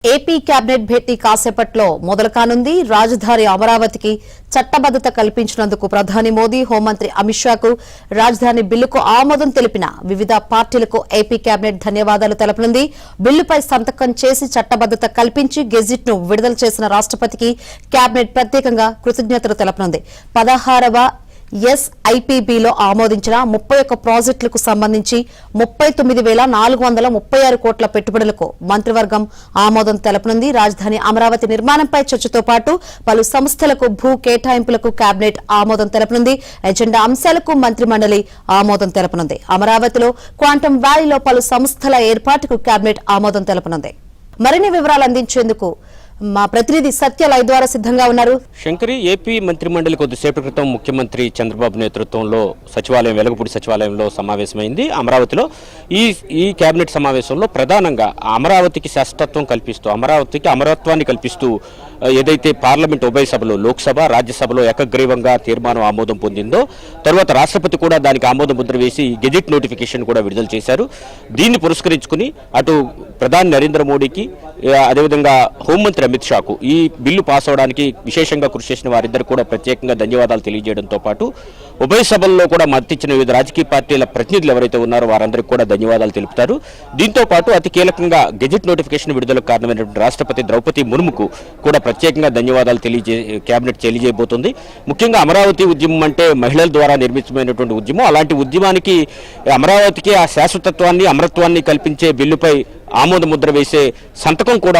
AP cabinet భేటీ కాసేపట్లో మొదలు కానుంది. రాజధాని అమరావతికి చట్టబద్దత కల్పించినందుకు ప్రధాని మోదీ, హోంమంత్రి అమిత్ షాకు రాజధాని బిల్లుకు ఆమోదం తెలిపిన వివిధ పార్టీలకు ఏపీ కేబినెట్ ధన్యవాదాలు తెలపనుంది. బిల్లుపై సంతకం చేసి చట్టబద్దత కల్పించి గెజిట్ ను విడుదల చేసిన రాష్ట్రపతికి కేబినెట్ ప్రత్యేకంగా కృతజ్ఞతలు తెలపనుంది. 16వ ఎస్ఐపిబిలో ఆమోదించిన 31 ప్రాజెక్టులకు సంబంధించి 39,436 కోట్ల పెట్టుబడులకు మంత్రివర్గం ఆమోదం తెలపనుంది. రాజధాని అమరావతి నిర్మాణంపై చర్చతో పాటు పలు సంస్థలకు భూ కేటాయింపులకు కేబినెట్ ఆమోదం తెలపనుంది. ఎజెండా అంశాలకు మంత్రిమండలి ఆమోదం తెలపనుంది. అమరావతిలో క్వాంటమ్ వ్యాలీలో పలు సంస్థల ఏర్పాటుకు కేబినెట్ ఆమోదం తెలపనుంది. మరిన్ని వివరాలు అందించేందుకు మా ప్రతినిధి సత్య లైవ్ ద్వారా సిద్ధంగా ఉన్నారు. శంకరి, ఏపీ మంత్రిమండలి కొద్దిసేపటి క్రితం ముఖ్యమంత్రి చంద్రబాబు నేతృత్వంలో సచివాలయం వెలగపూడి సచివాలయంలో సమావేశమైంది. అమరావతిలో ఈ కేబినెట్ సమావేశంలో ప్రధానంగా అమరావతికి శాశ్వతత్వం కల్పిస్తూ, అమరావతికి అమరత్వాన్ని కల్పిస్తూ ఏదైతే పార్లమెంట్ ఉభయ సభలో, లోక్సభ, రాజ్యసభలో ఏకగ్రీవంగా తీర్మానం ఆమోదం పొందిందో తర్వాత రాష్ట్రపతి కూడా దానికి ఆమోద ముద్ర వేసి గెజిట్ నోటిఫికేషన్ కూడా విడుదల చేశారు. దీన్ని పురస్కరించుకుని అటు ప్రధాని నరేంద్ర మోడీకి, అదేవిధంగా హోంమంత్రి అమిత్ షాకు ఈ బిల్లు పాస్ అవడానికి విశేషంగా కృషి చేసిన వారిద్దరు కూడా ప్రత్యేకంగా ధన్యవాదాలు తెలియజేయడంతో పాటు ఉభయ సభల్లో కూడా మద్దతిచ్చిన వివిధ రాజకీయ పార్టీల ప్రతినిధులు ఎవరైతే ఉన్నారో వారందరికీ కూడా ధన్యవాదాలు తెలుపుతారు. దీంతో పాటు అతి కీలకంగా గెజిట్ నోటిఫికేషన్ విడుదలకు కారణమైనటువంటి రాష్ట్రపతి ద్రౌపది ముర్ముకు కూడా ప్రత్యేకంగా ధన్యవాదాలు కేబినెట్ తెలియజేయబోతుంది. ముఖ్యంగా అమరావతి ఉద్యమం అంటే మహిళల ద్వారా నిర్మితమైనటువంటి ఉద్యమం. అలాంటి ఉద్యమానికి అమరావతికి ఆ శాశ్వతత్వాన్ని, అమరత్వాన్ని కల్పించే బిల్లుపై ఆమోద ముద్ర వేసే సంతకం కూడా